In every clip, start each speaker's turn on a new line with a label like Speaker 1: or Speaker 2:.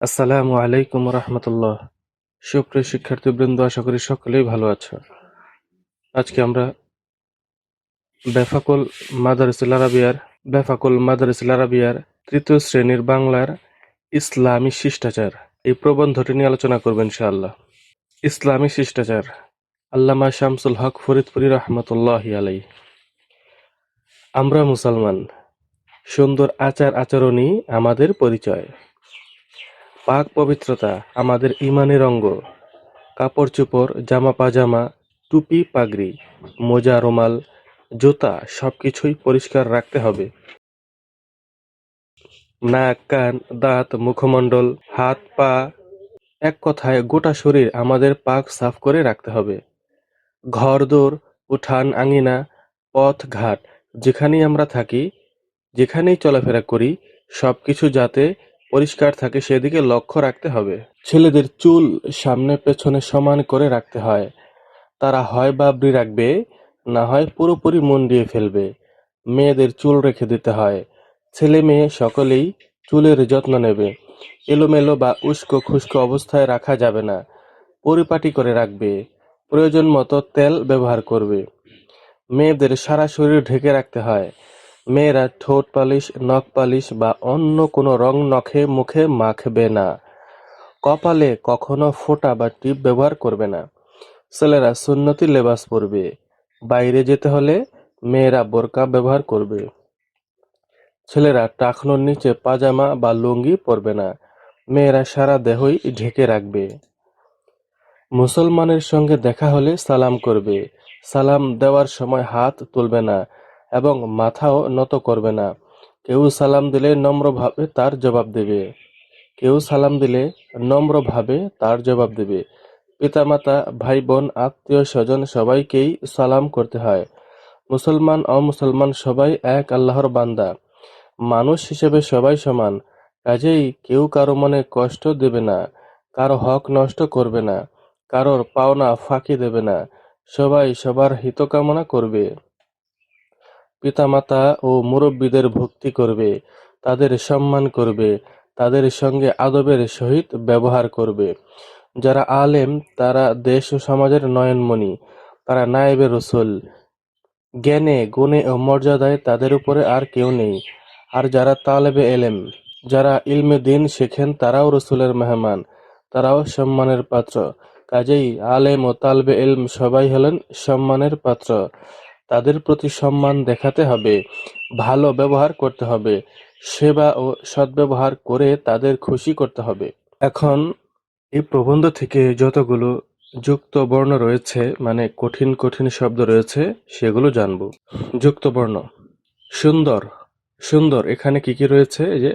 Speaker 1: আসসালামু আলাইকুম রহমতুল্লাহ। সুপ্রিয় শিক্ষার্থীবৃন্দ, আশা করি সকলেই ভালো আছো। আজকে আমরা বেফাকুল মাদারিসুল আরাবিয়ার তৃতীয় শ্রেণীর বাংলার ইসলামী শিষ্টাচার এই প্রবন্ধটি নিয়ে আলোচনা করব ইনশাআল্লাহ। ইসলামী শিষ্টাচার, আল্লামা শামসুল হক ফরিদপুরি রহমতুল্লাহি আলাইহি। আমরা মুসলমান, সুন্দর আচার আচরণই আমাদের পরিচয়। পাক পবিত্রতা আমাদের ঈমানের অঙ্গ। কাপড় চোপড়, জামা পাজামা, টুপি পাগড়ি, মোজা রুমাল, জুতা সবকিছুই পরিষ্কার রাখতে হবে। নাক কান দাঁত মুখমণ্ডল হাত পা, এক কথায় গোটা শরীর আমাদের পাক সাফ করে রাখতে হবে। ঘরদোর উঠান আঙিনা পথ ঘাট যেখানেই আমরা থাকি, যেখানেই চলাফেরা করি, সবকিছু যাতে পরিষ্কার থাকে সেদিকে লক্ষ্য রাখতে হবে। ছেলেদের চুল সামনে পেছনে সমান করে রাখতে হয়। তারা হয় বাবরি রাখবে, না হয় পুরোপুরি মুন্ডিয়ে ফেলবে। মেয়েদের চুল রেখে দিতে হয়। ছেলে মেয়ে সকলেই চুলের যত্ন নেবে। এলোমেলো বা উস্কো খুস্কো অবস্থায় রাখা যাবে না। পরিপাটি করে রাখবে। প্রয়োজন মতো তেল ব্যবহার করবে। মেয়েদের সারা শরীর ঢেকে রাখতে হয়। মেয়েরা ঠোঁট পালিশ নখ পালিশ বা অন্য কোনো রং নখে মুখে মাখবে না। কপালে কখনো ফোঁটা বা টিপ ব্যবহার করবে না। ছেলেরা সুন্নতি লেবাস পরবে। বাইরে যেতে হলে মেয়েরা বোরকা ব্যবহার করবে। ছেলেরা টাকনোর নিচে পাজামা বা লুঙ্গি পরবে না। মেয়েরা সারা দেহই ঢেকে রাখবে। মুসলমানের সঙ্গে দেখা হলে সালাম করবে। সালাম দেওয়ার সময় হাত তুলবে না এবং মাথাও নত করবে না। কেউ সালাম দিলে নম্রভাবে তার জবাব দেবে। পিতামাতা ভাই বোন আত্মীয় স্বজন সবাইকেই সালাম করতে হয়। মুসলমান অমুসলমান সবাই এক আল্লাহর বান্দা। মানুষ হিসেবে সবাই সমান। কাজেই কেউ কারো মনে কষ্ট দেবে না, কারো হক নষ্ট করবে না, কারোর পাওনা ফাঁকি দেবে না। সবাই সবার হিতকামনা করবে। পিতামাতা ও মুরব্বিদের ভক্তি করবে, তাদের সম্মান করবে, তাদের সঙ্গে আদবের সহিত ব্যবহার করবে। যারা আলেম তারা দেশ ও সমাজের নয়নমণি, তারা নায়েবে রসুল। জ্ঞানে গুণে ও মর্যাদায় তাদের উপরে আর কেউ নেই। আর যারা তালেবে এলেম, যারা ইলমে দিন শেখেন, তারাও রসুলের মেহমান, তারাও সম্মানের পাত্র। কাজেই আলেম ও তালবে ইলম সবাই হলেন সম্মানের পাত্র। তাদের প্রতি সম্মান দেখাতে হবে, ভালো ব্যবহার করতে হবে, সেবা ও সদ্ব্যবহার করে তাদের খুশি করতে হবে। এখন এই প্রবন্ধ থেকে যতগুলো যুক্ত বর্ণ রয়েছে, মানে কঠিন কঠিন শব্দ রয়েছে, সেগুলো জানব। যুক্ত বর্ণ। সুন্দর। সুন্দর এখানে কি কি রয়েছে? এই যে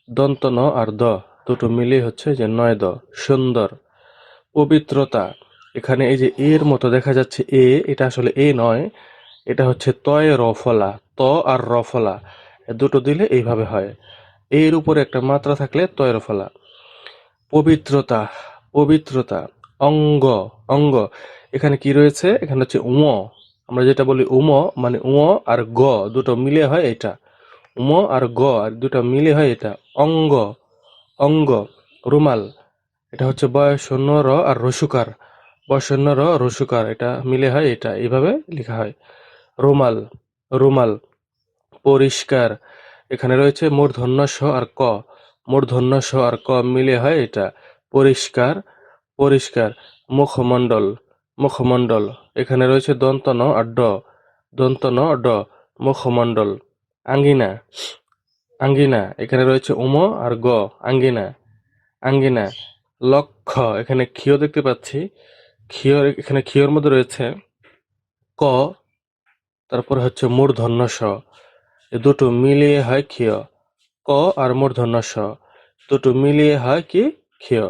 Speaker 1: দন্ত ন আর দ দুটো মিলিয়ে হচ্ছে যে নয় দ, সুন্দর। পবিত্রতা, এখানে এই যে এর মতো দেখা যাচ্ছে এ, এটা আসলে এ নয়, এটা হচ্ছে তয় রফলা, ত আর রফলা দুটো দিলে এইভাবে হয়। এর উপরে একটা মাত্রা থাকলে তয় রফলা। পবিত্রতা। পবিত্রতা। অঙ্গ। অঙ্গ এখানে কি রয়েছে? এখানে হচ্ছে উম, আমরা যেটা বলি উম, মানে উম আর গ দুটো মিলে হয় এটা। উম আর গ আর দুটো মিলে হয় এটা অঙ্গ। অঙ্গ। রুমাল, এটা হচ্ছে বয়শূন্য র আর রসুকার, বয়শূন্য র রসুকার, এটা মিলে হয় এটা, এইভাবে লেখা হয় রুমাল। রুমাল। পরিষ্কার, এখানে রয়েছে মূর্ধন্য স আর ক, মূর্ধন্য স আর ক মিলে হয় এটা পরিষ্কার। পরিষ্কার। মুখমণ্ডল। মুখমণ্ডল, এখানে রয়েছে দন্ত ন আর ড, দন্ত ন ড, মুখমণ্ডল। আঙ্গিনা। আঙ্গিনা, এখানে রয়েছে উম আর গ, আঙ্গিনা। আঙ্গিনা। লক্ষ্য, এখানে ক্ষীয় দেখতে পাচ্ছি, ক্ষীয়, এখানে ক্ষীয়র মধ্যে রয়েছে ক, তারপর হচ্ছে মূর্ধন্য স, এ দুটো মিলিয়ে হয় ক্ষীয়। ক আর মূর্ধন্য স দুটো মিলিয়ে হয় কি? ক্ষীয়।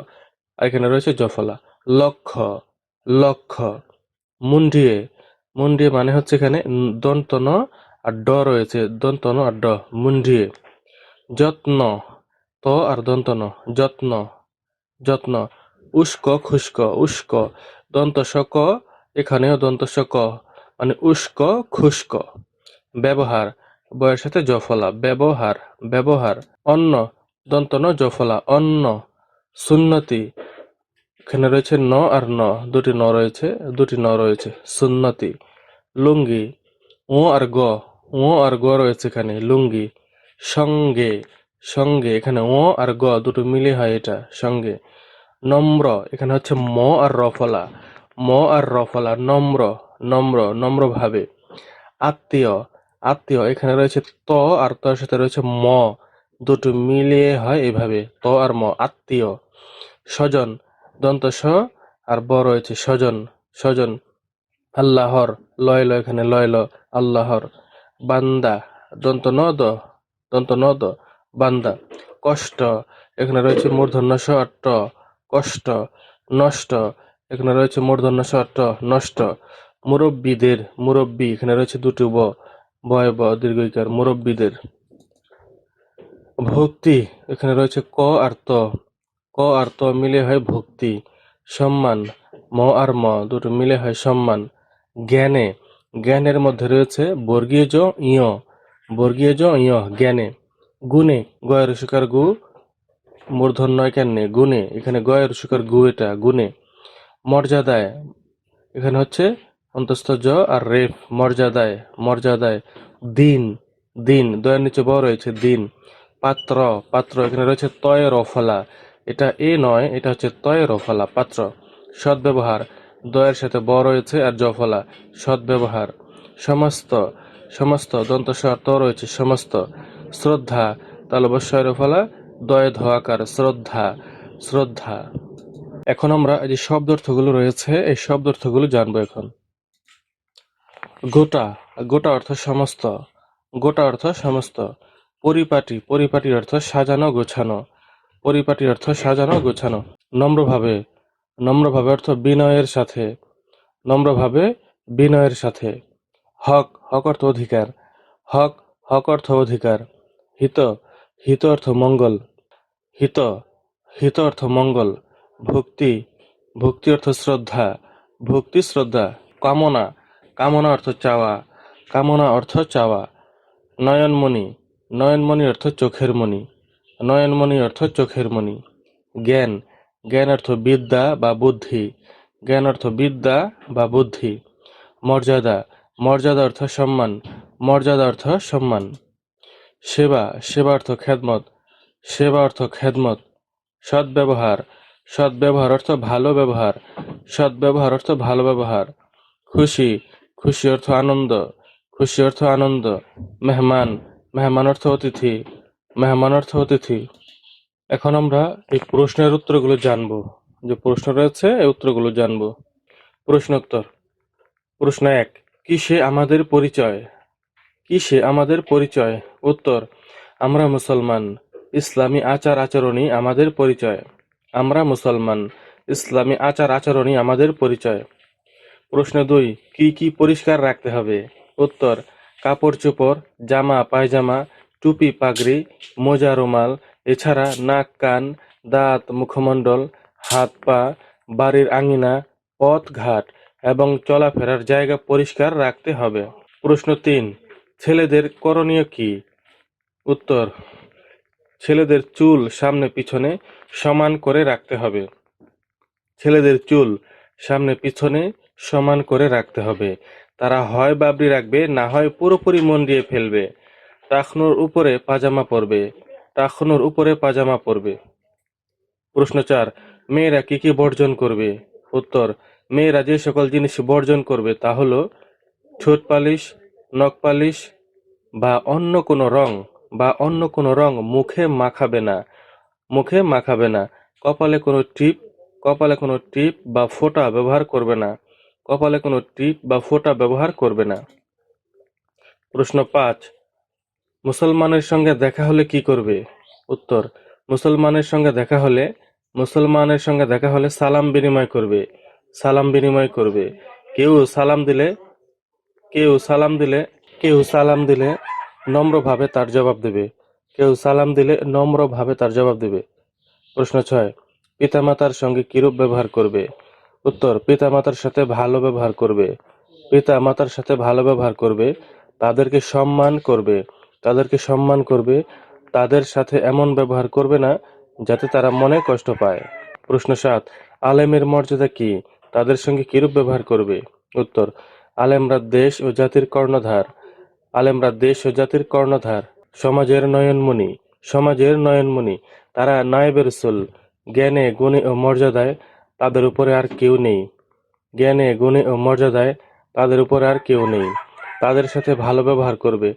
Speaker 1: আর এখানে রয়েছে জফলা। লক্ষ্য। লক্ষ্য। মুন্ডিয়ে। মুন্ডিয়ে মানে হচ্ছে এখানে দন্ত ন আর ড রয়েছে, দন্ত ন আর ড, মুন্ডিয়ে। যত্ন। ত আর দন্ত ন, যত্ন। যত্ন। উস্ক খুস্ক, উস্ক, দন্ত স ক, এখানেও দন্ত স ক, মানে উস্ক খুস্ক। ব্যবহার, বয়ের সাথে জফলা, ব্যবহার। ব্যবহার। অন্ন, দন্ত ন জফলা, অন্ন। সুন্নতি, এখানে রয়েছে ন আর ন, দুটি ন রয়েছে, সুন্নতি। লুঙ্গি, ও আর গ, রয়েছে এখানে, লুঙ্গি। সঙ্গে, এখানে ও আর গ দুটো মিলে হয় এটা, সঙ্গে। নম্র, এখানে হচ্ছে ম আর র ফলা, নম্র, নম্রভাবে। আত্মীয়, এখানে রয়েছে ত আর তর সাথে রয়েছে ম, দুটো মিলিয়ে হয় এভাবে, ত আর ম, আত্মীয়। স্বজন, দন্ত স আর ব রয়েছে, স্বজন, আল্লাহর, লয় ল এখানে, আল্লাহর। বান্দা, দন্ত ন দ, বান্দা। কষ্ট, এখানে রয়েছে মূর্ধন্য স আর ট, কষ্ট। নষ্ট, এখানে রয়েছে মূর্ধন্য স আর ট, নষ্ট। মুরব্বীদের, এখানে রয়েছে দুটো ব, বয় ব দীর্ঘইকার, মুরব্বীদের। ভক্তি, এখানে রয়েছে ক আর ত, মিলে হয় ভক্তি। সম্মান, ম আর ম দুটো মিলে হয় সম্মান। জ্ঞানে, জ্ঞানের মধ্যে রয়েছে বর্গীয় জ ইয়, জ্ঞানে। গুণে, গয়ের শিকার গু, মূর্ধন্যয় কেন্নে, গুণে, এখানে গয়ের শিকার গু, এটা গুণে। মর্যাদায়, এখানে হচ্ছে অন্তস্থ জ আর রেফ, মর্যাদায়। দিন, দয়ের নিচে ব রয়েছে, দিন। পাত্র, এখানে রয়েছে তয়ের অফলা, এটা এ নয়, এটা হচ্ছে তয়ের অফলা, পাত্র। সদ্ব্যবহার, দয়ের সাথে ব রয়েছে আর জফলা, সদ্ব্যবহার। সমস্ত, দন্ত স আর ত রয়েছে, সমস্ত। শ্রদ্ধা, তালবস্যের ফলা, দয়ে ধ আকার, শ্রদ্ধা। এখন আমরা এই যে শব্দার্থগুলো রয়েছে, এই শব্দার্থগুলো জানবো এখন। গোটা, অর্থ সমস্ত, পরিপাটি, অর্থ সাজানো গোছানো, নম্রভাবে, অর্থ বিনয়ের সাথে, হক, অর্থ অধিকার, হক, অধিকার। হিত, অর্থ মঙ্গল, হিত, অর্থ মঙ্গল। ভক্তি, অর্থ শ্রদ্ধা, শ্রদ্ধা। কামনা, অর্থ চাওয়া, নয়নমণি, অর্থ চোখের মণি, চোখের মণি। জ্ঞান, অর্থ বিদ্যা বা বুদ্ধি, মর্যাদা, অর্থ সম্মান, সম্মান। সেবা, অর্থ খেদমত, সদ্ব্যবহার, অর্থ ভালো ব্যবহার, ভালো ব্যবহার। খুশি, অর্থ আনন্দ, আনন্দ। মেহমান, অর্থ অতিথি, অতিথি। এখন আমরা এই প্রশ্নের উত্তরগুলো জানবো, যে প্রশ্ন রয়েছে এই উত্তরগুলো জানবো। প্রশ্নোত্তর। প্রশ্ন 1, কিসে আমাদের পরিচয়? উত্তর, আমরা মুসলমান, ইসলামী আচার আচরণই আমাদের পরিচয়। আমাদের পরিচয়। প্রশ্ন 2, কি কি পরিষ্কার রাখতে হবে? উত্তর, কাপড় চোপড়, জামা পায়জামা, টুপি পাগড়ি, মোজা রুমাল, এছাড়া নাক কান, দাঁত মুখমণ্ডল, হাত পা, বাড়ির আঙিনা, পথ ঘাট এবং চলাফেরার জায়গা পরিষ্কার রাখতে হবে। প্রশ্ন 3, ছেলেদের করণীয় কি? উত্তর, ছেলেদের চুল সামনে পিছনে সমান করে রাখতে হবে। তারা হয় বাবরি রাখবে, না হয় পুরোপুরি মুন্ডিয়ে ফেলবে। টাকনুর উপরে পাজামা পরবে। প্রশ্ন 4, মেয়েরা কি কি বর্জন করবে? উত্তর, মেয়েরা যে সকল জিনিস বর্জন করবে তা হলো ঠোঁট পালিশ, নখ পালিশ বা অন্য কোনো রং মুখে মাখাবে না। কপালে কোনো টিপ বা ফোঁটা ব্যবহার করবে না। প্রশ্ন 5, মুসলমানের সঙ্গে দেখা হলে কি করবে? উত্তর, মুসলমানের সঙ্গে দেখা হলে সালাম বিনিময় করবে। কেউ সালাম দিলে নম্রভাবে তার জবাব দেবে। প্রশ্ন 6, পিতামাতার সঙ্গে কিরূপ ব্যবহার করবে? উত্তর, পিতামাতার সাথে ভালো ব্যবহার করবে, তাদেরকে সম্মান করবে, তাদের সাথে এমন ব্যবহার করবে না যাতে তারা মনে কষ্ট পায়। প্রশ্ন ৭, আলেমের মর্যাদা কি? তাদের সঙ্গে কিরূপ ব্যবহার করবে? উত্তর, আলেমরা দেশ ও জাতির কর্ণধার। আলেমরা দেশ ও জাতির কর্ণধার, সমাজের নয়নমণি। সমাজের নয়নমণি, তারা নায়েবে রাসূল। জ্ঞানে গুণে ও মর্যাদায় তাদের উপরে আর কেউ নেই। জ্ঞানে গুণে ও মর্যাদায় তাদের উপরে আর কেউ নেই। তাদের সাথে ভালো ব্যবহার করবে।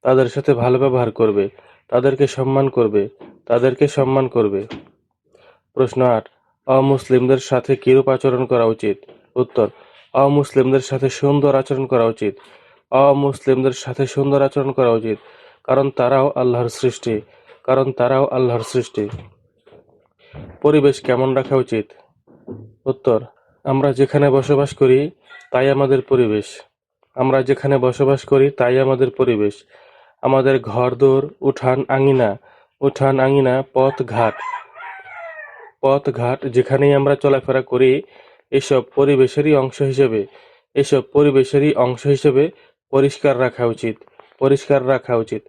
Speaker 1: তাদের সাথে ভালো ব্যবহার করবে। তাদেরকে সম্মান করবে। তাদেরকে সম্মান করবে। প্রশ্ন ৮, অমুসলিমদের সাথে কিরূপ আচরণ করা উচিত? উত্তর, অমুসলিমদের সাথে সুন্দর আচরণ করা উচিত। অমুসলিমদের সাথে সুন্দর আচরণ করা উচিত, কারণ তারাও আল্লাহর সৃষ্টি। কারণ তারাও আল্লাহর সৃষ্টি। পরিবেশ কেমন রাখা উচিত? উত্তর, আমরা যেখানে বসবাস করি তাই আমাদের পরিবেশ। আমরা যেখানে বসবাস করি তাই আমাদের পরিবেশ। আমাদের ঘরদোর, উঠান আঙিনা, পথঘাট যেখানেই আমরা চলাফেরা করি, এসব পরিবেশেরই অংশ হিসেবে পরিষ্কার রাখা উচিত। পরিষ্কার রাখা উচিত।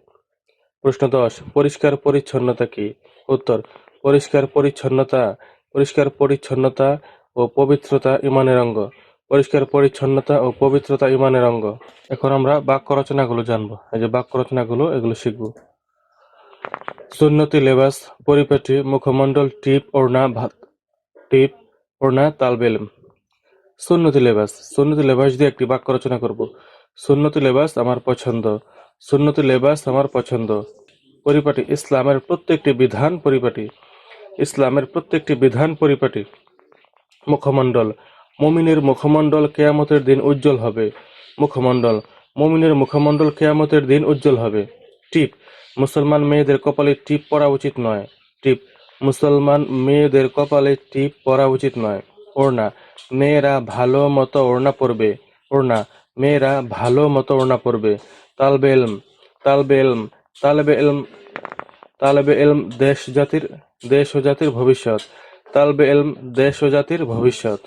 Speaker 1: প্রশ্ন ১০, পরিষ্কার পরিচ্ছন্নতা কি? উত্তর, পরিষ্কার পরিচ্ছন্নতা ও পবিত্রতা ঈমানের অঙ্গ। পরিষ্কার পরিচ্ছন্নতা ও পবিত্রতা ঈমানের অঙ্গ। এখন আমরা বাক্য রচনাগুলো জানবো। এই যে বাক্য রচনাগুলো, এগুলো শিখব। সুন্নতি লেবাস, পরিপাটি, মুখমণ্ডল, টিপ, ওড়না, তালবেল। সুন্নতি লেবাস দিয়ে একটি বাক্য রচনা করব। সুন্নতি লেবাস আমার পছন্দ। সুন্নতি লেবাস আমার পছন্দ। পরিপাটি, ইসলামের প্রত্যেকটি বিধান পরিপাটি। ইসলামের প্রত্যেকটি বিধান পরিপাটি। মুখমণ্ডল, মুমিনের মুখমণ্ডল কিয়ামতের দিন উজ্জ্বল হবে। মুখমণ্ডল, মুমিনের মুখমণ্ডল কিয়ামতের দিন উজ্জ্বল হবে। টিপ, মুসলমান মেয়েদের কপালে টিপ পরা উচিত নয়। টিপ, মুসলমান মেয়েদের কপালে টিপ পরা উচিত নয়। ওড়না, মেয়েরা ভালো মতো ওড়না পরবে। ওড়না, মেয়েরা ভালো মতো ওড়না পরবে। তালবে ইলম, তালবে ইলম, তালেবে ইলম, তালেবে ইলম দেশ ও জাতির ভবিষ্যৎ। তালবে ইলম দেশ ও জাতির ভবিষ্যৎ।